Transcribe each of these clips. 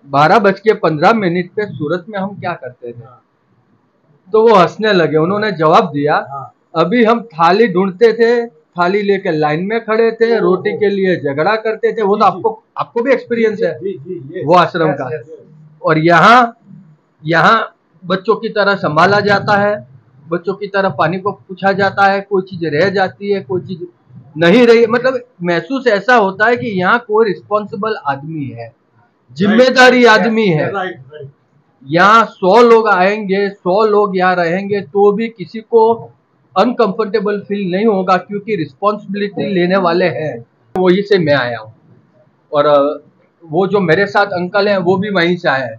12:15 पे सूरत में हम क्या करते थे। तो वो हंसने लगे। उन्होंने जवाब दिया, अभी हम थाली ढूंढते थे, थाली लेकर लाइन में खड़े थे, रोटी के लिए झगड़ा करते थे। वो तो आपको भी एक्सपीरियंस है वो आश्रम का। और यहाँ बच्चों की तरह संभाला जाता है, बच्चों की तरह पानी को पूछा जाता है, कोई चीज रह जाती है, कोई चीज नहीं रही, मतलब महसूस ऐसा होता है कि यहाँ कोई रिस्पॉन्सिबल आदमी है, जिम्मेदारी आदमी है। यहाँ 100 लोग आएंगे, 100 लोग यहाँ रहेंगे तो भी किसी को अनकंफर्टेबल फील नहीं होगा, क्योंकि रिस्पॉन्सिबिलिटी लेने वाले हैं। वहीं से मैं आया हूँ, और वो जो मेरे साथ अंकल हैं वो भी वहीं से आए हैं।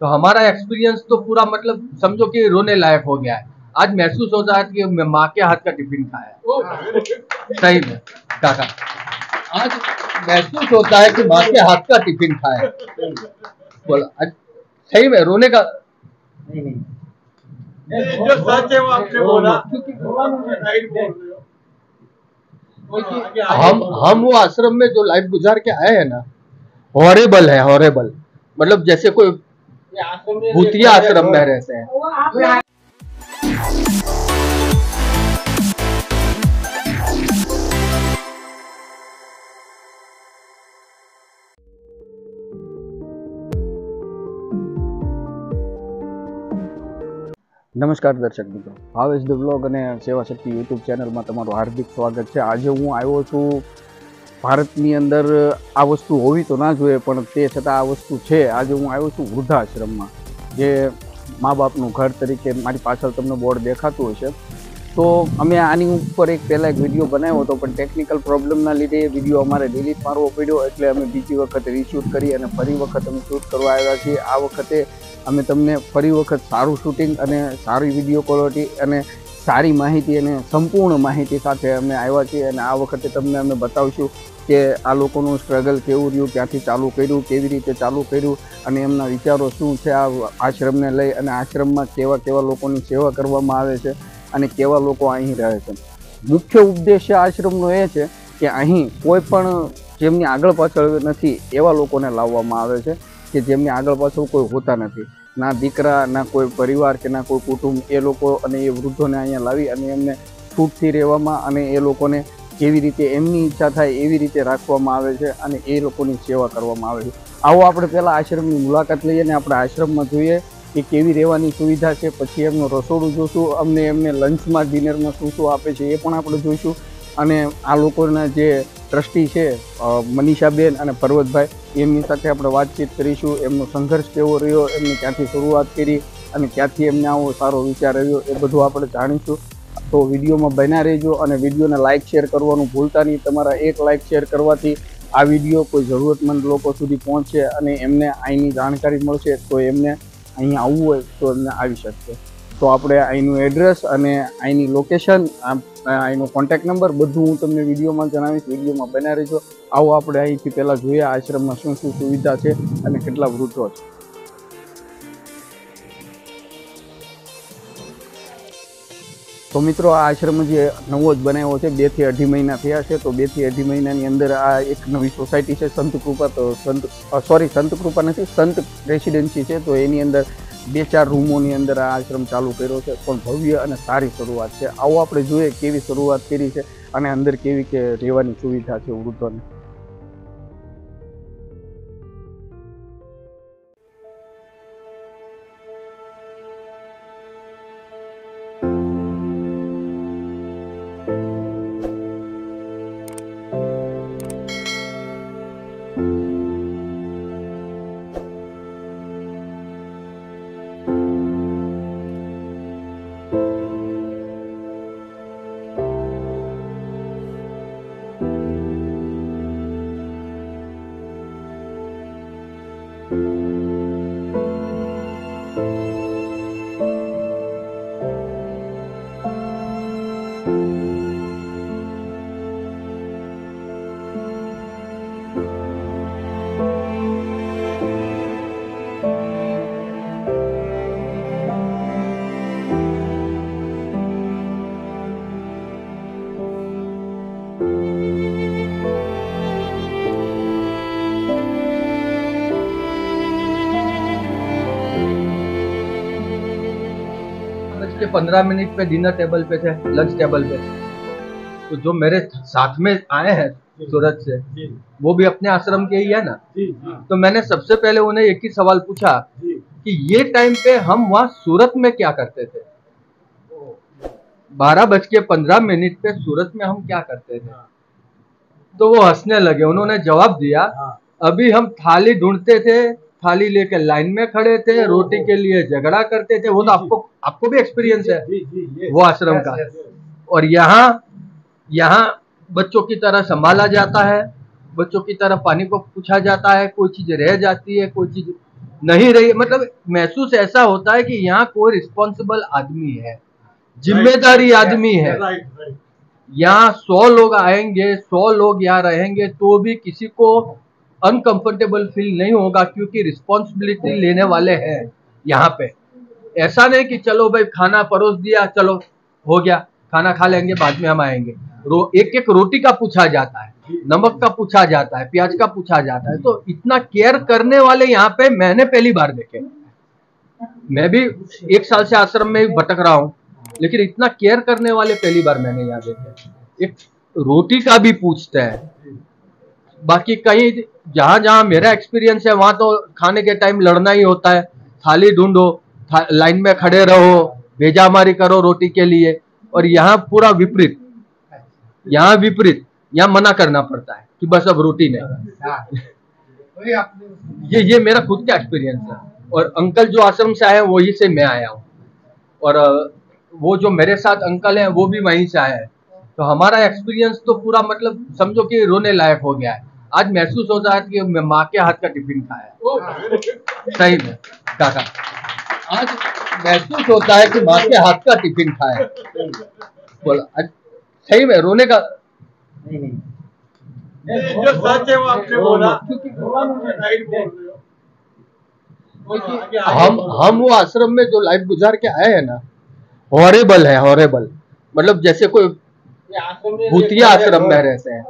तो हमारा एक्सपीरियंस तो पूरा मतलब समझो कि रोने लायक हो गया है। आज महसूस होता है कि मैं माँ के हाथ का टिफिन खाया। सही में काका, आज महसूस होता है कि माँ के हाथ का टिफिन खाया। बोला सही में रोने का नहीं। जो सच है वो आपने बोला, हम वो आश्रम में जो लाइफ गुजार के आए हैं ना, हॉरेबल है, हॉरेबल। मतलब जैसे कोई भूतिया आश्रम में रहते हैं। નમસ્કાર દર્શક મિત્રો, ભાવેશ ધ વ્લોગ અને સેવા શક્તિ યુટ્યુબ ચેનલમાં તમારું હાર્દિક સ્વાગત છે। આજે હું આવ્યો છું ભારતની અંદર આ વસ્તુ હોવી તો ના જોઈએ, પણ તે છતાં આ વસ્તુ છે। આજે હું આવ્યો છું વૃદ્ધાશ્રમમાં, જે મા બાપનું ઘર તરીકે મારી પાછળ તમને બોર્ડ દેખાતું હશે। તો અમે આની ઉપર પહેલાં એક વિડીયો બનાવ્યો હતો, પણ ટેકનિકલ પ્રોબ્લેમના લીધે એ વિડીયો અમારે ડિલીટ મારવો પડ્યો, એટલે અમે બીજી વખત રીશૂટ કરી અને ફરી વખત અમે શૂટ કરવા આવ્યા છીએ। આ વખતે અમે તમને ફરી વખત સારું શૂટિંગ અને સારી વિડીયો ક્વોલિટી અને સારી માહિતી અને સંપૂર્ણ માહિતી સાથે અમે આવ્યા છીએ। અને આ વખતે તમને અમે બતાવીશું કે આ લોકોનું સ્ટ્રગલ કેવું રહ્યું, ક્યાંથી ચાલુ કર્યું, કેવી રીતે ચાલુ કર્યું અને એમના વિચારો શું છે આ આશ્રમને લઈ, અને આશ્રમમાં કેવા કેવા લોકોની સેવા કરવામાં આવે છે અને કેવા લોકો અહીં રહે છે। મુખ્ય ઉદ્દેશ્ય આશ્રમનો એ છે કે અહીં કોઈ પણ જેમની આગળ પાછળ નથી એવા લોકોને લાવવામાં આવે છે કે જેમની આગળ પાછળ કોઈ હોતા નથી, ના દીકરા, ના કોઈ પરિવાર કે ના કોઈ કુટુંબ। એ લોકો અને એ વૃદ્ધોને અહીંયા લાવી અને એમને છૂટથી રહેવામાં અને એ લોકોને જેવી રીતે એમની ઈચ્છા થાય એવી રીતે રાખવામાં આવે છે અને એ લોકોની સેવા કરવામાં આવે છે। આવો આપણે પહેલાં આશ્રમની મુલાકાત લઈએ અને આપણે આશ્રમમાં જોઈએ કે કેવી રહેવાની સુવિધા છે, પછી એમનું રસોડું જોઈશું, એમને લંચમાં ડિનરમાં શું શું આપે છે એ પણ આપણે જોઈશું। અને આ લોકોના જે ટ્રસ્ટી છે મનીષાબેન અને પર્વતભાઈ, એમની સાથે આપણે વાતચીત કરીશું। એમનો સંઘર્ષ કેવો રહ્યો, એમને ક્યાંથી શરૂઆત કરી અને ક્યાંથી એમને આવો સારો વિચાર આવ્યો, એ બધું આપણે જાણીશું। તો વિડીયોમાં બન્યા રહેજો અને વિડીયોને લાઇક શેર કરવાનું ભૂલતા નહીં। તમારા એક લાઇક શેર કરવાથી આ વિડીયો કોઈ જરૂરતમંદ લોકો સુધી પહોંચશે અને એમને અહીંની જાણકારી મળશે, તો એમને અહીં આવવું હોય તો એમને આવી શકશે। તો આપણે અહીંનું એડ્રેસ અને અહીંની લોકેશન, અહીંનો કોન્ટેક્ટ નંબર બધું હું તમને વિડીયોમાં જણાવીશ। વિડીયોમાં બન્યા રહેજો। આવો આપણે અહીંથી પહેલાં જોઈએ આશ્રમમાં શું શું સુવિધા છે અને કેટલા વૃદ્ધો છે। તો મિત્રો, આ આશ્રમ જે નવો જ બનાવ્યો છે, 2 થી 2.5 મહિના થયા છે। તો 2 થી 2.5 મહિનાની અંદર આ એક નવી સોસાયટી છે સંત કૃપા, તો સંત કૃપા નથી, સંત રેસિડેન્સી છે। તો એની અંદર 2-4 રૂમોની અંદર આ આશ્રમ ચાલુ કર્યો છે, પણ ભવ્ય અને સારી શરૂઆત છે। આવો આપણે જોઈએ કેવી શરૂઆત કરી છે અને અંદર કેવી કે રહેવાની સુવિધા છે વૃદ્ધોને। 12:15 पे डिनर टेबल पे थे, लंच टेबल पे। तो जो मेरे साथ में आए हैं सूरत से, वो भी अपने आश्रम के ही है ना। तो मैंने सबसे पहले उन्हें एक ही सवाल पूछा कि ये टाइम पे हम वहाँ सूरत में क्या करते थे। 12:15 पे सूरत में हम क्या करते थे। तो वो हंसने लगे। उन्होंने जवाब दिया, अभी हम थाली ढूंढते थे, थाली लेके लाइन में खड़े थे, रोटी के लिए झगड़ा करते थे। वो तो आपको भी एक्सपीरियंस है वो आश्रम का। और यहाँ बच्चों की तरह संभाला जाता है, बच्चों की तरह पानी को पूछा जाता है, कोई चीज रह जाती है, कोई चीज नहीं रही। मतलब महसूस ऐसा होता है कि यहाँ कोई रिस्पॉन्सिबल आदमी है, जिम्मेदारी आदमी है। यहाँ 100 लोग आएंगे, 100 लोग यहाँ रहेंगे, तो भी किसी को अनकंफर्टेबल फील नहीं होगा, क्योंकि रिस्पॉन्सिबिलिटी लेने वाले हैं यहाँ पे। ऐसा नहीं कि चलो भाई खाना परोस दिया, चलो हो गया, खाना खा लेंगे, बाद में हम आएंगे। एक एक रोटी का पूछा जाता है, नमक का पूछा जाता है, प्याज का पूछा जाता है। तो इतना केयर करने वाले यहाँ पे मैंने पहली बार देखे। मैं भी 1 साल से आश्रम में भटक रहा हूँ, लेकिन इतना केयर करने वाले पहली बार मैंने यहाँ देखे। एक रोटी का भी पूछते हैं। बाकी कहीं जहां मेरा एक्सपीरियंस है, वहां तो खाने के टाइम लड़ना ही होता है, थाली ढूंढो, लाइन में खड़े रहो, भेजामारी करो रोटी के लिए। और यहाँ पूरा विपरीत, यहाँ मना करना पड़ता है कि बस अब रोटी नहीं। ये मेरा खुद का एक्सपीरियंस है। और अंकल जो आश्रम से आए हैं वही से मैं आया हूँ, और वो जो मेरे साथ अंकल हैं वो भी वहीं से आए हैं। तो हमारा एक्सपीरियंस तो पूरा मतलब समझो कि रोने लायक हो गया है। आज महसूस होता है कि मैं माँ के हाथ का टिफिन खाया। सही में काका, आज महसूस होता है कि माँ के हाथ का टिफिन खाया। बोला सही में रोने का नहीं। जो सच है वो आपने बोला, हम वो आश्रम में जो लाइफ गुजार के आए हैं ना, हॉरेबल है, हॉरेबल। मतलब जैसे कोई भूतिया आश्रम में रहते हैं।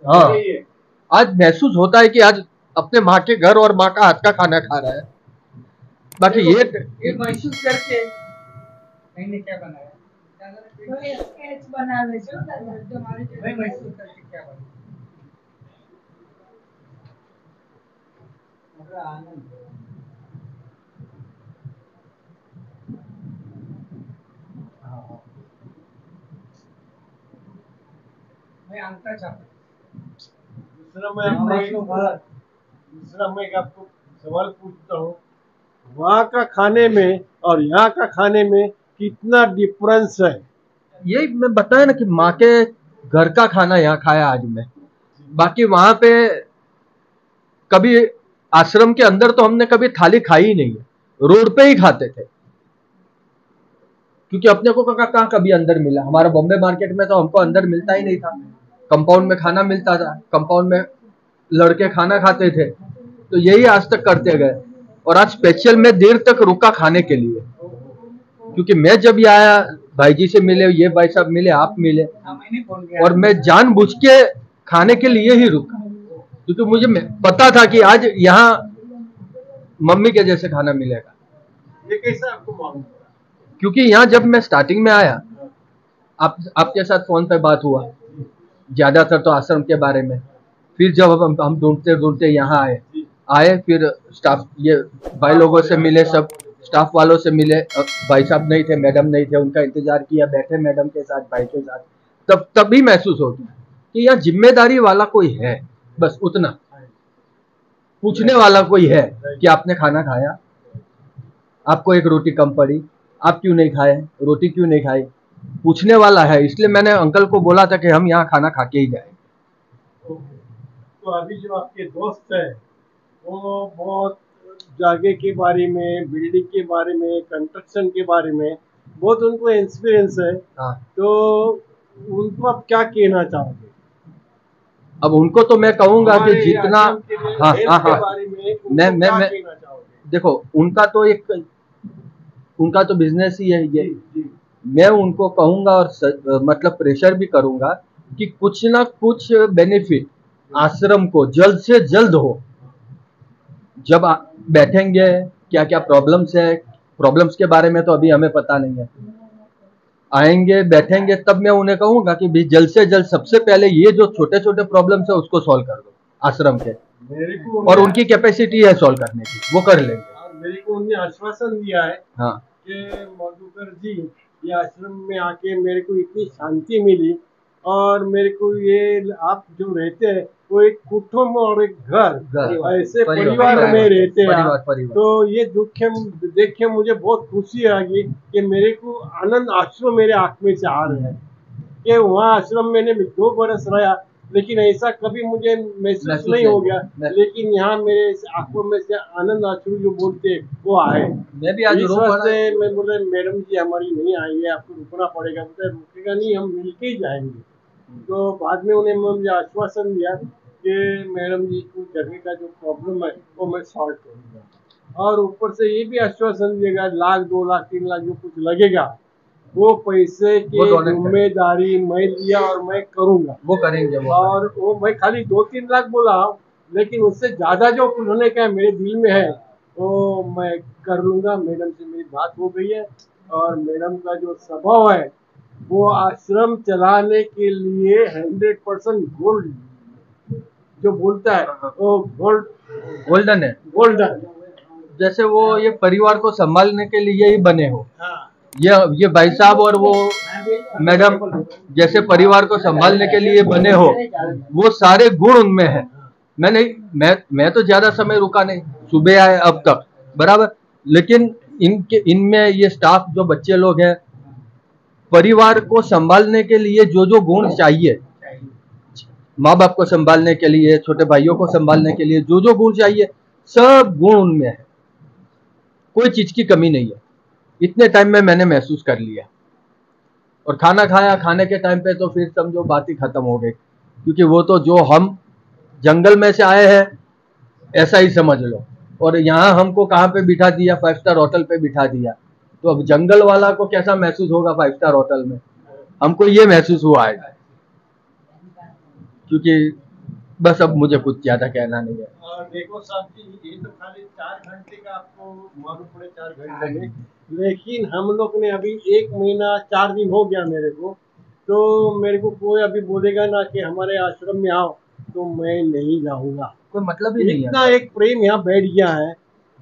हाँ, आज महसूस होता है कि आज अपने माँ के घर और माँ का हाथ का खाना खा रहा है। बाकी ये महसूस करके मैंने क्या बनाया, दूसरा मैं आपको सवाल पूछता हूँ, वहाँ का खाने में और यहाँ का खाने में कितना डिफरेंस है? यही मैं बताया ना कि माँ के घर का खाना यहाँ खाया आज मैं। बाकी वहां पे कभी आश्रम के अंदर तो हमने कभी थाली खाई ही नहीं है, रोड पे ही खाते थे, क्योंकि अपने को कहाँ कभी अंदर मिला। हमारा बॉम्बे मार्केट में तो हमको अंदर मिलता ही नहीं था, कंपाउंड में खाना मिलता था, कंपाउंड में लड़के खाना खाते थे। तो यही आज तक करते गए। और आज स्पेशल मैं देर तक रुका खाने के लिए, क्योंकि मैं जब ये आया, भाई जी से मिले, ये भाई साहब मिले, आप मिले, और मैं जानबूझ के खाने के लिए ही रुका, क्योंकि मुझे पता था कि आज यहाँ मम्मी के जैसे खाना मिलेगा। ये कैसा आपको मालूम? क्योंकि यहाँ जब मैं स्टार्टिंग में आया, आपके साथ फोन पे बात हुआ ज्यादातर तो आश्रम के बारे में। फिर जब हम ढूंढते यहाँ आए, फिर स्टाफ, ये भाई लोगों से मिले, सब स्टाफ वालों से मिले। भाई साहब नहीं थे, मैडम नहीं थे, उनका इंतजार किया, बैठे मैडम के साथ, भाई के साथ। तभी महसूस हो गया कि यहाँ जिम्मेदारी वाला कोई है, बस उतना। पूछने वाला कोई है कि आपने खाना खाया, आपको एक रोटी कम पड़ी, आप क्यों नहीं खाए, रोटी क्यों नहीं खाई, पूछने वाला है। इसलिए मैंने अंकल को बोला था कि हम यहाँ खाना खा के ही जाए। तो अभी जो आपके दोस्त है वो बहुत जगह के बारे में, बिल्डिंग के बारे में, कंस्ट्रक्शन के बारे में बहुत उनको एक्सपीरियंस है। हाँ। तो उनको आप क्या कहना चाहोगे? अब उनको तो मैं कहूंगा कि जितना मैं देखो, उनका तो बिजनेस ही है ये। मैं उनको कहूंगा और मतलब प्रेशर भी करूंगा कि कुछ ना कुछ बेनिफिट आश्रम को जल्द से जल्द हो। जब बैठेंगे, क्या क्या प्रॉब्लम्स है, प्रॉब्लम्स के बारे में तो अभी हमें पता नहीं है। आएंगे बैठेंगे तब मैं उन्हें कहूंगा कि भी जल्द से जल्द सबसे पहले ये जो छोटे छोटे प्रॉब्लम्स है उसको सॉल्व कर दो आश्रम के, और उनकी कैपेसिटी है सॉल्व करने की, वो कर लेंगे। और मेरे को उन्हें आश्वासन दिया है हाँ कि मधुकर जी, ये आश्रम में आके मेरे को इतनी शांति मिली, और मेरे को ये आप जो रहते हैं वो एक कुटुंब और एक घर ऐसे परिवार में रहते हैं, तो ये देख के मुझे बहुत खुशी आ गई कि मेरे को आनंद आश्रम मेरे आंख में से आ रहे हैं। कि वहाँ आश्रम मैंने 2 बरस रहा, लेकिन ऐसा कभी मुझे महसूस नहीं हो गया, लेकिन यहाँ मेरे आंखों में से आनंद आंसू जो बोलते वो आए। मैं भी आज इस वजह से मैं बोले मैडम जी हमारी नहीं आई है, आपको रुकना पड़ेगा। बोले रुकेगा नहीं, हम मिलके ही जाएंगे। तो बाद में उन्हें मुझे आश्वासन दिया कि मैडम जी को जगह का जो प्रॉब्लम है वो मैं सॉल्व करूँगा, और ऊपर से ये भी आश्वासन दिएगा 1 लाख 2 लाख 3 लाख जो कुछ लगेगा वो पैसे की जिम्मेदारी मैं लिया और मैं करूंगा, वो करेंगे वो और वो मैं खाली 2-3 लाख बोला, लेकिन उससे ज्यादा जो होने का मेरे दिल में है वो मैं कर लूंगा। मैडम से मेरी बात हो गई है, और मैडम का जो स्वभाव है वो आश्रम चलाने के लिए 100% गोल्ड जो बोलता है वो गोल्डन है, गोल्डन। जैसे वो ये परिवार को संभालने के लिए ही बने हो। हाँ। ये भाई साहब और वो मैडम जैसे परिवार को संभालने के लिए बने हो, वो सारे गुण उनमें है। मैं तो ज्यादा समय रुका नहीं, सुबह आए अब तक बराबर, लेकिन इनमें ये स्टाफ जो बच्चे लोग हैं, परिवार को संभालने के लिए जो गुण चाहिए, माँ बाप को संभालने के लिए, छोटे भाइयों को संभालने के लिए जो गुण चाहिए, सब गुण उनमें है, कोई चीज की कमी नहीं है। इतने टाइम में मैंने महसूस कर लिया। और खाना खाया, खाने के टाइम पे तो फिर समझो बात ही खत्म हो गई, क्योंकि वो तो जो हम जंगल में से आए हैं ऐसा ही समझ लो, और यहाँ हमको कहाँ पे बिठा दिया, 5 स्टार होटल पे बिठा दिया। तो अब जंगल वाला को कैसा महसूस होगा 5 स्टार होटल में, हमको ये महसूस हुआ है। क्योंकि बस अब मुझे कुछ ज्यादा कहना नहीं है। और देखो साहब जी, ये तो खाली 4 घंटे का आपको मालूम पड़े 4 घंटे में, लेकिन हम लोग ने अभी 1 महीना 4 दिन हो गया मेरे को, तो मेरे को कोई अभी बोलेगा ना कि हमारे आश्रम में आओ तो मैं नहीं जाऊंगा, कोई मतलब ही नहीं है। इतना एक प्रेम यहाँ बैठ गया है।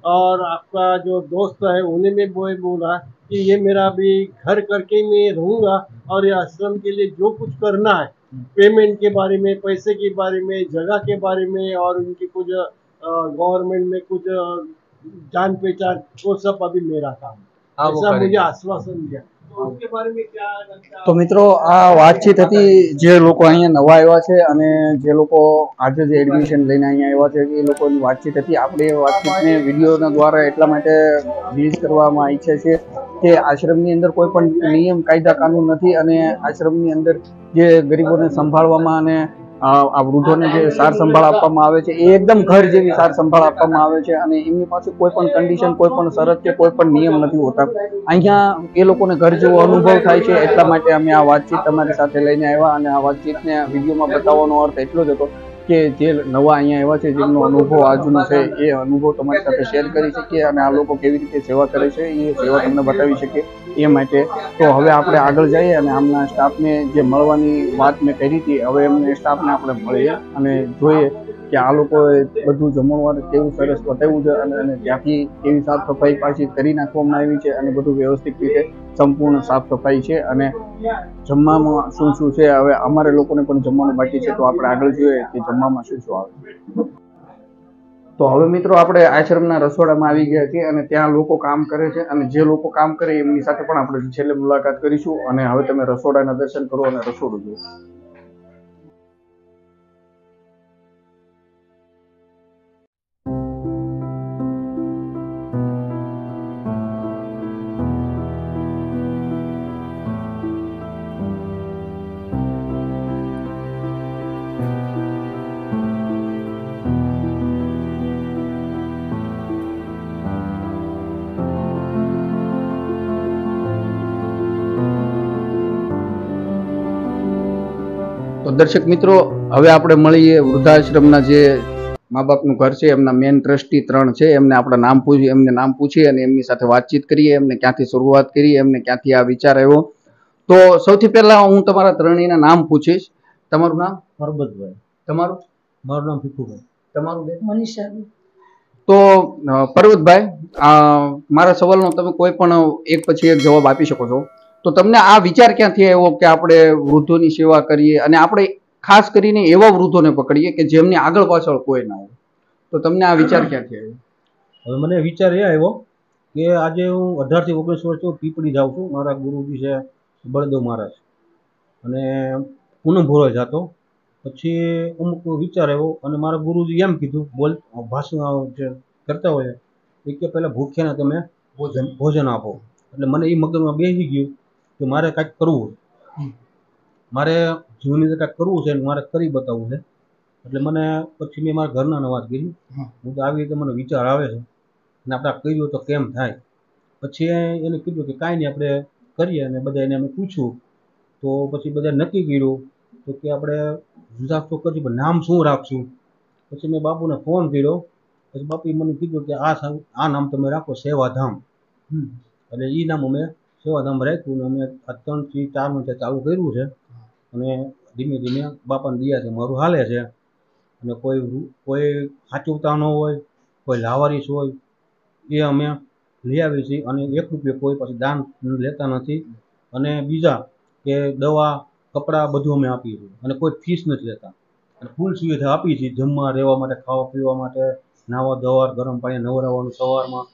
और आपका जो दोस्त है उन्हें में बोला कि ये मेरा भी घर करके मैं रहूंगा, और ये आश्रम के लिए जो कुछ करना है, पेमेंट के बारे में, पैसे के बारे में, जगह के बारे में, और उनकी कुछ गवर्नमेंट में कुछ जान पहचान, वो सब अभी मेरा काम, ऐसा मुझे आश्वासन दिया। तो उसके बारे में क्या तो મિત્રો આ વાતચીત હતી જે લોકો અહીંયા નવા આવ્યા છે અને જે લોકો આજે જે એડમિશન લઈને અહીંયા આવ્યા છે એ લોકોની વાતચીત હતી। આપણે વાતચીતને વિડીયોના દ્વારા એટલા માટે રિલીઝ કરવામાં ઈચ્છે છે કે આશ્રમની અંદર કોઈ પણ નિયમ કાયદા કાનૂન નથી, અને આશ્રમની અંદર જે ગરીબોને સંભાળવામાં અને આ વૃદ્ધોને જે સાર સંભાળ આપવામાં આવે છે એ એકદમ ઘર જેવી સાર સંભાળ આપવામાં આવે છે, અને એમની પાસે કોઈ પણ કન્ડિશન, કોઈ પણ શરત કે કોઈ પણ નિયમ નથી હોતા। અહીંયા એ લોકોને ઘર જેવો અનુભવ થાય છે, એટલા માટે અમે આ વાતચીત તમારી સાથે લઈને આવ્યા, અને આ વાતચીતને વિડીયોમાં બતાવવાનો અર્થ એટલો જ હતો કે જે નવા અહીંયા આવ્યા છે, જેમનો અનુભવ આજનો છે એ અનુભવ તમારી સાથે શેર કરી શકીએ, અને આ લોકો કેવી રીતે સેવા કરે છે એ સેવા તમને બતાવી શકીએ એ માટે। તો હવે આપણે આગળ જઈએ અને આમના સ્ટાફને જે મળવાની વાત મેં કરી હતી, હવે એમને સ્ટાફને આપણે મળીએ અને જોઈએ કે આ લોકોએ બધું જમણવાર કેવું સરસ બતાવ્યું છે, અને ત્યાંથી કેવી સાફ સફાઈ પાછી કરી નાખવામાં આવી છે, અને બધું વ્યવસ્થિત રીતે સંપૂર્ણ સાફ સફાઈ છે, અને જમવામાં શું શું છે હવે અમારે લોકોને પણ જમવાનું બાકી છે, તો આપણે આગળ જોઈએ કે જમવામાં શું શું આવે। તો હવે મિત્રો આપણે આશ્રમના રસોડામાં આવી ગયા છીએ, અને ત્યાં લોકો કામ કરે છે, અને જે લોકો કામ કરે એમની સાથે પણ આપણે છેલ્લે મુલાકાત કરીશું, અને હવે તમે રસોડાના દર્શન કરો અને રસોડું જુઓ। તો દર્શક મિત્રો, હવે આપણે મળીએ વૃદ્ધાશ્રમના જે મા બાપનું ઘર છે, એમના મેન ટ્રસ્ટી 3 છે, એમને આપણે નામ પૂછી અને એમની સાથે વાતચીત કરીએ, એમને ક્યાંથી શરૂઆત કરી, એમને ક્યાંથી આ વિચાર આવ્યો. તો સૌથી પહેલા હું તમારા ત્રણેયના નામ પૂછીશ. તમારું નામ? પરબતભાઈ. તમારું? મારું નામ ભીખુભાઈ. તમારું? મનીષા. તો પર્વતભાઈ, મારા સવાલનો તમે કોઈ પણ એક પછી એક જવાબ આપી શકો છો. તો તમને આ વિચાર ક્યાંથી આવ્યો કે આપણે વૃદ્ધોની સેવા કરીએ અને આપણે ખાસ કરીને એવા વૃદ્ધોને પકડીએ કે જેમની આગળ પાછળ કોઈ ના હોય? તો તમને આ વિચાર ક્યાંથી આવ્યો? હવે મને વિચાર એ આવ્યો કે આજે હું 18 થી 19 વર્ષથી પીપળી જાઉં છું. મારા ગુરુજી છે બળદેવ મહારાજ, અને પૂનમ ભોરો જતો. પછી અમુક વિચાર આવ્યો અને મારા ગુરુજી એમ કીધું, ભાષણ જે કરતા હોય કે પહેલાં ભૂખ્યાને તમે ભોજન આપો. એટલે મને એ મગજમાં બેસી ગયું કે મારે કાંઈક કરવું, મારે જીવનની અંદર કાંઈક કરવું છે અને મારે કરી બતાવવું છે. એટલે મને પછી મેં મારા ઘરના વાત કરી, હું તો આવી રીતે મને વિચાર આવે છે અને આપણે કર્યું તો કેમ થાય. પછી એને કીધું કે કાંઈ નહીં, આપણે કરીએ. અને બધા એને અમે પૂછ્યું તો પછી બધા નક્કી કર્યું તો કે આપણે જુદા તો કરી પણ નામ શું રાખશું. પછી મેં બાપુને ફોન કર્યો. પછી બાપુએ મને કીધું કે આ નામ તમે રાખો, સેવાધામ. એટલે એ નામ અમે સેવાધામ રાખ્યું અને અમે આ 3 થી 4 મહિના ચાલુ કર્યું છે. અને ધીમે ધીમે બાપાની દયાથી મારું હાલે છે. અને કોઈ સાચવતા ન હોય, કોઈ લાવારીસ હોય, એ અમે લઈ આવીએ છીએ. અને 1 રૂપિયો કોઈ પછી દાન લેતા નથી. અને બીજા કે દવા, કપડાં બધું અમે આપીએ છીએ અને કોઈ ફીસ નથી લેતા. અને ફૂલ સુવિધા આપીએ છીએ, જમવા, રહેવા માટે, ખાવા પીવા માટે, નાવા ધોવા, ગરમ પાણી નવરાવવાનું સવારમાં,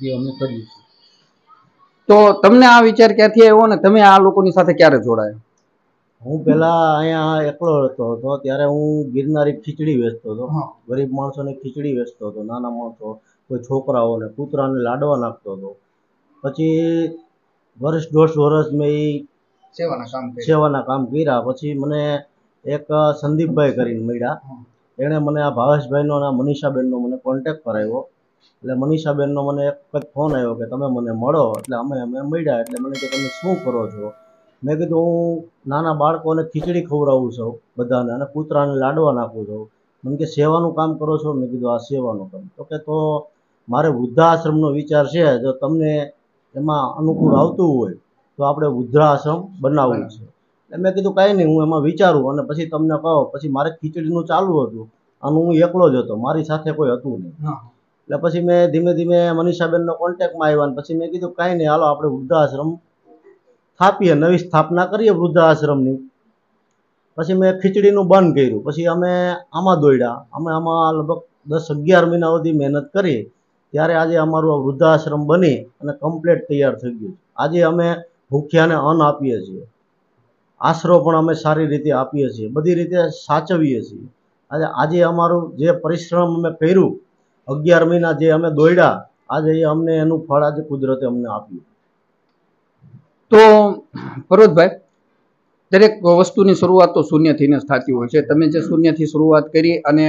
એ અમે કરીએ છીએ. તો તમને આ વિચાર ક્યાંથી આવ્યો ને તમે આ લોકોની સાથે ક્યારે જોડાયા? હું પહેલાં અહીંયા એકલો રહેતો હતો, ત્યારે હું ગિરનારી ખીચડી વેચતો હતો. ગરીબ માણસોને ખીચડી વેચતો હતો, નાના માણસો, કોઈ છોકરાઓને, કૂતરાને લાડવા નાખતો હતો. પછી 1-1.5 વર્ષ મેં સેવાના કામ કર્યા. પછી મને એક સંદીપભાઈ કરીને મળ્યા. એણે મને આ ભાવેશભાઈનો અને મનીષાબેનનો મને કોન્ટેક્ટ કરાવ્યો. એટલે મનીષાબેનનો મને એક ફોન આવ્યો કે તમે મને મળો. એટલે અમે મળ્યા. એટલે મને કે તમે શું કરો છો? મેં કીધું હું નાના બાળકોને ખીચડી ખવડાવું છું બધાને, અને કૂતરાને લાડવા નાખું છું. મને કે સેવાનું કામ કરો છો? મેં કીધું આ સેવાનું કામ. તો કે તો મારે વૃદ્ધાશ્રમનો વિચાર છે, જો તમને એમાં અનુકૂળ આવતું હોય તો આપણે વૃદ્ધાશ્રમ બનાવવું છે. એટલે મેં કીધું કાંઈ નહીં, હું એમાં વિચારું અને પછી તમને કહો. પછી મારે ખીચડીનું ચાલુ હતું અને હું એકલો જ હતો, મારી સાથે કોઈ હતું નહીં. એટલે પછી મેં ધીમે ધીમે મનીષાબેનનો કોન્ટેક્ટમાં આવ્યા. પછી મેં કીધું કાંઈ નહીં, હાલો આપણે વૃદ્ધાશ્રમ સ્થાપીએ, નવી સ્થાપના કરીએ વૃદ્ધાશ્રમની. પછી મેં ખીચડીનું બંધ કર્યું. પછી અમે આમાં દોડ્યા. અમે આમાં લગભગ 10-11 મહિના સુધી મહેનત કરી. ત્યારે આજે અમારું આ વૃદ્ધાશ્રમ બની અને કમ્પ્લીટ તૈયાર થઈ ગયું. આજે અમે ભૂખ્યાને અન્ન આપીએ છીએ, આશરો પણ અમે સારી રીતે આપીએ છીએ, બધી રીતે સાચવીએ છીએ. આજે અમારું જે પરિશ્રમ અમે કર્યું, 11 મહિના જે અમે દોડ્યા, આજે અમને એનું ફળ આજે કુદરતે અમને આપ્યું. તો પર્વતભાઈ, દરેક વસ્તુની શરૂઆત તો શૂન્યથી જ થતી હોય છે. તમે જે શૂન્યથી શરૂઆત કરી અને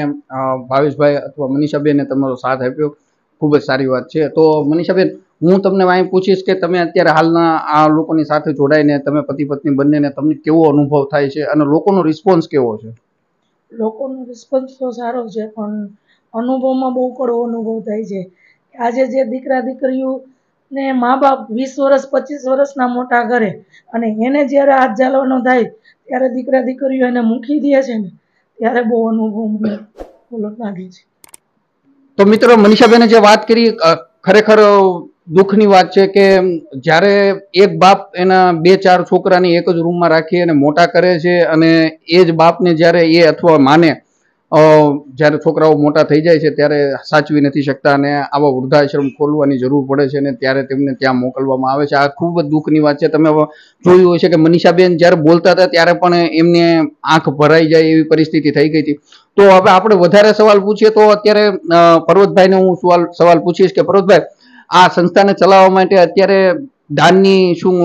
ભાવેશભાઈ અથવા મનીષાબેને તમારો સાથ આપ્યો, ખૂબ જ સારી વાત છે. તો મનીષાબેન, હું તમને અહીં પૂછીશ કે તમે અત્યારે હાલના આ લોકોની સાથે જોડાઈને તમે પતિ પત્ની બંનેને તમને કેવો અનુભવ થાય છે અને લોકોનો રિસ્પોન્સ કેવો છે? લોકોનો રિસ્પોન્સ તો સારો છે, પણ અનુભવમાં બહુ કડવો અનુભવ થાય છે. આજે જે દીકરા દીકરીઓ ને મા બાપ 20 વર્ષ 25 વર્ષના મોટા કરે અને એને જ્યારે હાથ ઝાલવાનો થાય ત્યારે દીકરા દીકરીઓ એને મૂકી દે છે ને, ત્યારે બહુ અનુભવ મને ઓલો લાગે છે. તો મિત્રો, મનીષાબેને જે વાત કરી ખરેખર દુઃખની વાત છે કે જ્યારે એક બાપ એના 2-4 છોકરાને એક જ રૂમમાં રાખી અને મોટા કરે છે અને એ જ બાપને જ્યારે એ અથવા માને જ્યારે છોકરાઓ મોટા થઈ જાય છે ત્યારે સાચવી નથી શકતા અને આવા વૃદ્ધાશ્રમ ખોલવાની જરૂર પડે છે અને ત્યારે તેમને ત્યાં મોકલવામાં આવે છે. આ ખૂબ જ દુઃખની વાત છે. તમે જોયું હોય છે કે મનીષાબેન જ્યારે બોલતા હતા ત્યારે પણ એમને આંખ ભરાઈ જાય એવી પરિસ્થિતિ થઈ ગઈ હતી. તો હવે આપણે વધારે સવાલ પૂછીએ તો અત્યારે પર્વતભાઈને હું સવાલ પૂછીશ કે પર્વતભાઈ, આ સંસ્થાને ચલાવવા માટે અત્યારે દાનની શું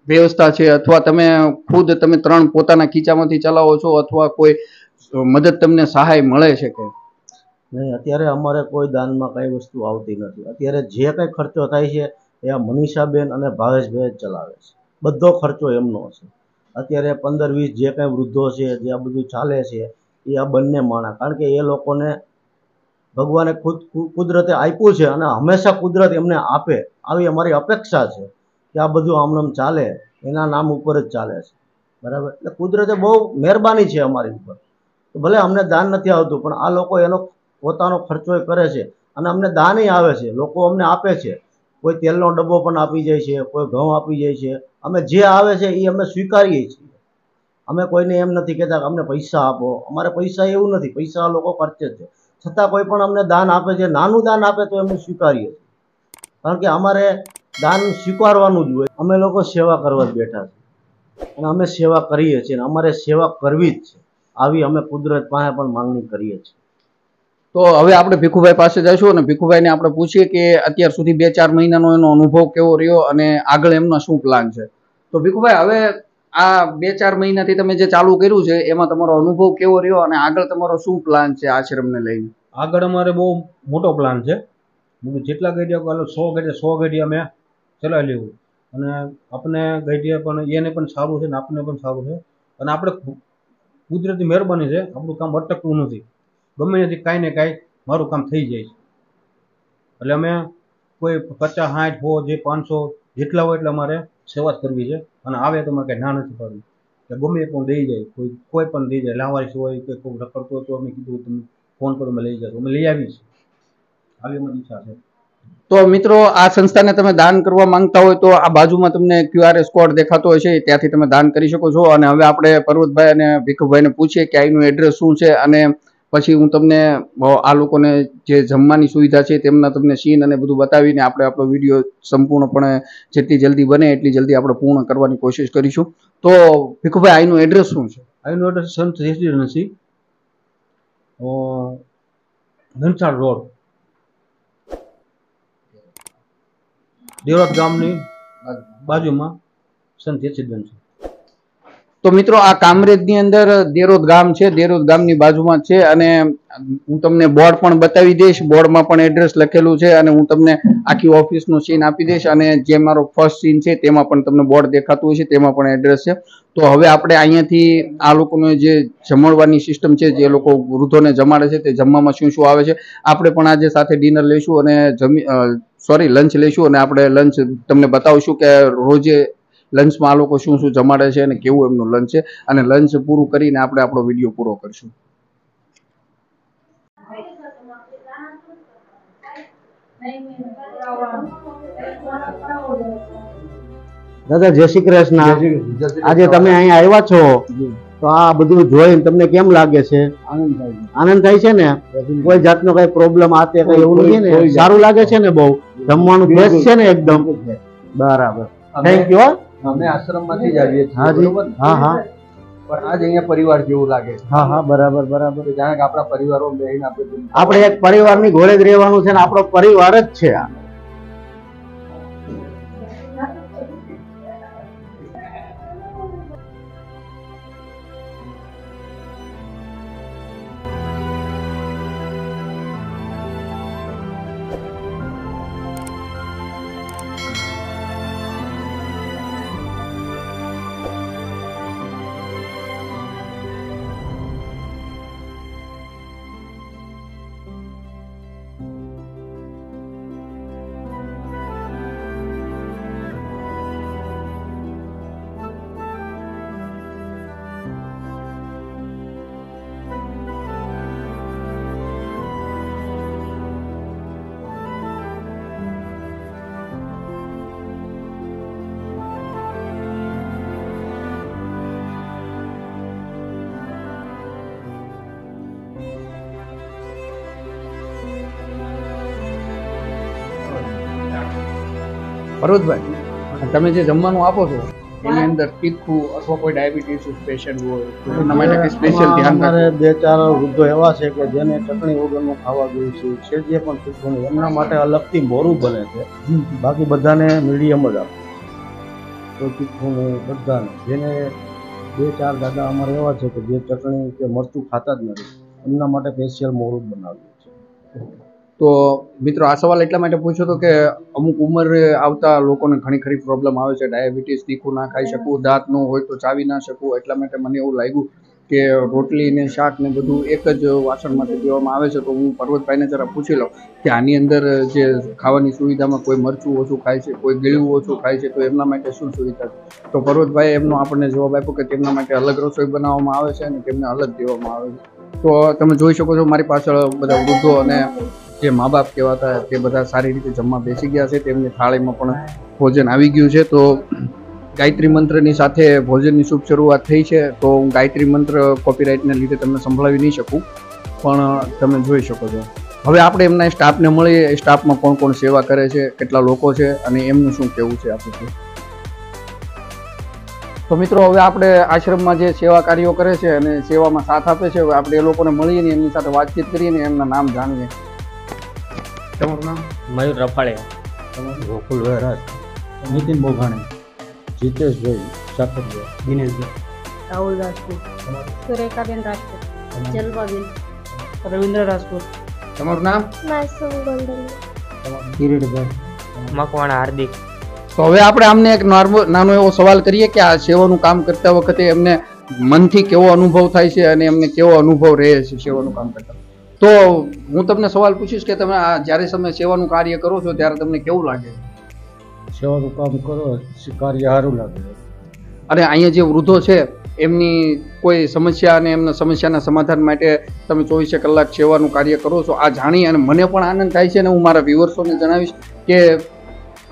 વ્યવસ્થા છે, અથવા તમે ખુદ તમે 3 પોતાના ખીચામાંથી ચલાવો છો અથવા કોઈ મદદ તમને સહાય મળે છે કે નહીં? અત્યારે અમારે કોઈ દાનમાં કઈ વસ્તુ આવતી નથી. અત્યારે જે કંઈ ખર્ચો થાય છે એ આ મનીષાબેન અને ભાવેશભાઈ જ ચલાવે છે. બધો ખર્ચો એમનો છે. અત્યારે 15-20 જે કંઈ વૃદ્ધો છે, જે આ બધું ચાલે છે, એ આ બંને માણસ, કારણ કે એ લોકોને ભગવાને ખુદ કુદરતે આપ્યું છે અને હંમેશા કુદરત એમને આપે, આવી અમારી અપેક્ષા છે કે આ બધું આમનામ ચાલે, એના નામ ઉપર જ ચાલે છે, બરાબર. એટલે કુદરતે બહુ મહેરબાની છે અમારી ઉપર. ભલે અમને દાન નથી આવતું, પણ આ લોકો એનો પોતાનો ખર્ચો કરે છે અને અમને દાન આવે છે, લોકો અમને આપે છે. કોઈ તેલનો ડબ્બો પણ આપી જાય છે, કોઈ ઘઉં આપી જાય છે. અમે જે આવે છે એ અમે સ્વીકારીએ છીએ. અમે કોઈને એમ નથી કહેતા કે અમને પૈસા આપો, અમારે પૈસા એવું નથી, પૈસા આ લોકો ખર્ચે છે, છતાં કોઈ પણ અમને દાન આપે છે, નાનું દાન આપે તો અમે સ્વીકારીએ છીએ, કારણ કે અમારે દાન સ્વીકારવાનું જ હોય. અમે લોકો સેવા કરવા જ બેઠા છીએ અને અમે સેવા કરીએ છીએ અને અમારે સેવા કરવી જ છે, આવી અમે કુદરત પાસે પણ માંગણી કરીએ છીએ. તો હવે આપણે ભીખુભાઈ પાસે જઈશું અને ભીખુભાઈને આપણે પૂછીએ કે અત્યાર સુધી 2-4 મહિનાનો એનો અનુભવ કેવો રહ્યો અને આગળ એમનો શું પ્લાન છે. તો ભીખુભાઈ, હવે આ 2-4 મહિનાથી તમે જે ચાલુ કર્યું છે એમાં તમારો અનુભવ કેવો રહ્યો અને આગળ તમારો શું પ્લાન છે આશ્રમને લઈને? આગળ અમારે બહુ મોટો પ્લાન છે. જેટલા ગઢિયા 100 ગઢિયા અમે ચલાવી લેવું અને આપણે ગઢિયા પણ એને પણ સારું છે ને આપણને પણ સારું છે અને આપણે કુદરતી મહેરબાની છે, આપણું કામ અટકતું નથી. ગમે ત્યાંથી કાંઈ ને કાંઈ મારું કામ થઈ જાય છે. એટલે અમે કોઈ 50, 60, 100 જે 500 જેટલા હોય એટલે અમારે સેવા જ કરવી છે અને આવે તો અમારે કાંઈ ના નથી પાડવી. એટલે ગમે એ પણ દઈ જાય, કોઈ પણ દઈ જાય, લાવારીસ હોય કે કોઈ રખડતો હોય તો અમે કીધું તમે ફોન કરો, અમે લઈ જશો, અમે લઈ આવીશ. આવી અમારી ઈચ્છા છે. તો મિત્રો, આ સંસ્થાને તમે દાન કરવા માંગતા હોય તો આ બાજુમાં તમને QRS કોડ દેખાતો હોય છે, ત્યાંથી તમે દાન કરી શકો છો. અને હવે આપણે પર્વતભાઈ અને ભીખુભાઈને પૂછીએ કે અહીંનું એડ્રેસ શું છે અને પછી હું તમને આ લોકોને જે જમવાની સુવિધા છે તેમના તમને સીન અને બધું બતાવીને આપણે આપણો વિડીયો સંપૂર્ણપણે જેટલી જલ્દી બને એટલી જલ્દી આપણે પૂર્ણ કરવાની કોશિશ કરીશું. તો ભીખુભાઈ, અહીંનું એડ્રેસ શું છે? અહીંનું એડ્રેસ સંત રેસિડેન્સી, ઘનસાડ રોડ, દેવરાત ગામની બાજુમાં સંત રેસિડેન્સી. તો મિત્રો, આ કામરેજની અંદર દેરોદ ગામ છે, દેરોદ ગામની બાજુમાં છે અને હું તમને બોર્ડ પણ બતાવી દઈશ. બોર્ડમાં પણ એડ્રેસ લખેલું છે અને હું તમને આખી ઓફિસનો સીન આપી દઈશ અને જે મારો ફર્સ્ટ સીન છે તેમાં પણ તમને બોર્ડ દેખાતું હોય છે, તેમાં પણ એડ્રેસ છે. તો હવે આપણે અહીંયાથી આ લોકોનો જે જમણવાની સિસ્ટમ છે, જે લોકો વૃદ્ધોને જમાડે છે, તે જમવામાં શું શું આવે છે, આપણે પણ આજે સાથે ડિનર લઈશું અને લંચ લઈશું અને આપણે લંચ તમને બતાવશું કે રોજે લંચમાં આ લોકો શું શું જમાડે છે અને કેવું એમનું લંચ છે. અને લંચ પૂરું કરીને આપણે આપણો વિડીયો પૂરો કરશું. દાદા, જય શ્રી કૃષ્ણ. આજે તમે અહીંયા આવ્યા છો તો આ બધું જોઈને તમને કેમ લાગે છે? આનંદ થાય છે ને? કોઈ જાતનો કઈ પ્રોબ્લેમ આ તે કઈ એવું નથી ને? સારું લાગે છે ને? બહુ જમવાનું બેસ્ટ છે ને? એકદમ બરાબર. Thank you. અમે આશ્રમમાંથી જ આવીએ છીએ. હાજી. હા હા. પણ આજ અહીંયા પરિવાર જેવું લાગે. હા હા, બરાબર બરાબર. જાણે કે આપણા પરિવારો બેહીને આપણે એક પરિવારની ઘોડે જ રહેવાનું છે ને, આપણો પરિવાર જ છે આ. પર્વતભાઈ, તમે જે જમવાનું આપો છો એની અંદર તીખું અથવા કોઈ ડાયાબિટીસ પેશન્ટ હોય તો એના માટે કઈ સ્પેશિયલ ધ્યાન અમારે 2-4 વૃદ્ધો એવા છે કે જેને ચટણી વગરનું ખાવા ગયું છે, જે પણ તીખું નહીં, એમના માટે અલગથી મોરું બને છે. બાકી બધાને મીડિયમ જ આપે, કોઈ તીખું નહીં, બધાને. જેને 2-4 દાદા અમારે એવા છે કે જે ચટણી કે મરચું ખાતા જ નથી, એમના માટે સ્પેશિયલ મોરું બનાવ્યું છે. તો મિત્રો, આ સવાલ એટલા માટે પૂછ્યો હતો કે અમુક ઉંમરે આવતા લોકોને ઘણી ખરી પ્રોબ્લેમ આવે છે, ડાયાબિટીસ, તીખું ના ખાઈ શકવું, દાંત ન હોય તો ચાવી ના શકવું, એટલા માટે મને એવું લાગ્યું કે રોટલી ને શાક ને બધું એક જ વાસણમાંથી દેવામાં આવે છે, તો હું પર્વતભાઈને જરા પૂછી લઉં કે આની અંદર જે ખાવાની સુવિધામાં કોઈ મરચું ઓછું ખાય છે, કોઈ ગળ્યું ઓછું ખાય છે, તો એમના માટે શું સુવિધા છે? તો પર્વતભાઈએ એમનો આપણને જવાબ આપ્યો કે તેમના માટે અલગ રસોઈ બનાવવામાં આવે છે અને તેમને અલગ દેવામાં આવે છે। તો તમે જોઈ શકો છો મારી પાછળ બધા વૃદ્ધો અને જે મા બાપ કહેવાતા તે બધા સારી રીતે જમવા બેસી ગયા છે, તેમની થાળીમાં પણ ભોજન આવી ગયું છે। તો ગાયત્રી મંત્રની સાથે ભોજનની શુભ શરૂઆત થઈ છે। તો હું ગાયત્રી મંત્ર કોપીરાઇટને લીધે તમને સંભળાવી નહીં શકું, પણ તમે જોઈ શકો છો। હવે આપણે એમના સ્ટાફને મળીએ, સ્ટાફમાં કોણ કોણ સેવા કરે છે, કેટલા લોકો છે અને એમનું શું કહેવું છે આપણે। તો મિત્રો, હવે આપણે આશ્રમમાં જે સેવા કાર્યો કરે છે અને સેવામાં સાથ આપે છે, હવે આપણે એ લોકોને મળીએ ને એમની સાથે વાતચીત કરીએ ને એમના નામ જાણીએ। તમારું નામ? મયુર રફાળિયા, ગોકુલ વહેરાજ, નીતિન બોઘાણી, જીતેશભાઈ સાકરિયા, દિનેશભાઈ, રાહુલ રાજપૂત, સુરેખાબેન રાજપૂત, જલવાબેન, રવિન્દ્ર રાજપૂત। તમારું નામ? માસુમ ગોંડલ, કિરીટભાઈ, મકવાણા હાર્દિક। તો હવે આપણે આમને એક નાનો એવો સવાલ કરીએ કે આ સેવાનું કામ કરતા વખતે એમને મનથી કેવો અનુભવ થાય છે અને એમને કેવો અનુભવ રહે છે સેવાનું કામ કરતા। તો હું તમને સવાલ પૂછીશ કે તમે આ જ્યારે તમે સેવાનું કાર્ય કરો છો ત્યારે તમને કેવું લાગે છે? સેવાનું કામ કરો કાર્ય સારું લાગે। અને અહીંયા જે વૃદ્ધો છે એમની કોઈ સમસ્યા અને એમના સમસ્યાના સમાધાન માટે તમે 24 કલાક સેવાનું કાર્ય કરો છો, આ જાણી અને મને પણ આનંદ થાય છે અને હું મારા વ્યુઅર્સોને જણાવીશ કે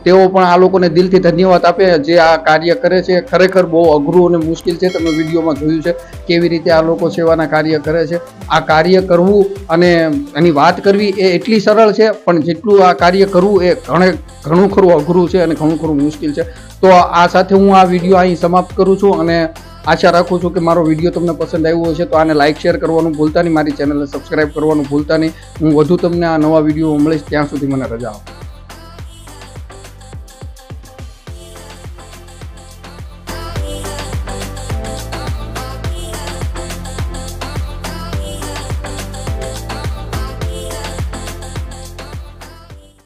તેઓ પણ આ લોકોને દિલથી ધન્યવાદ આપે જે આ કાર્ય કરે છે। ખરેખર બહુ અઘરું અને મુશ્કેલ છે, તમે વિડીયોમાં જોયું છે કેવી રીતે આ લોકો સેવાના કાર્ય કરે છે। આ કાર્ય કરવું અને એની વાત કરવી એ એટલી સરળ છે, પણ જેટલું આ કાર્ય કરવું એ ઘણું ખરું અઘરું છે અને ઘણું ખરું મુશ્કેલ છે। તો આ સાથે હું આ વિડીયો અહીં સમાપ્ત કરું છું અને આશા રાખું છું કે મારો વિડીયો તમને પસંદ આવ્યો હશે। તો આને લાઇક શેર કરવાનું ભૂલતા નહીં, મારી ચેનલને સબસ્ક્રાઈબ કરવાનું ભૂલતા નહીં। હું વધુ તમને આ નવા વિડીયો મળીશ, ત્યાં સુધી મને રજા આપો।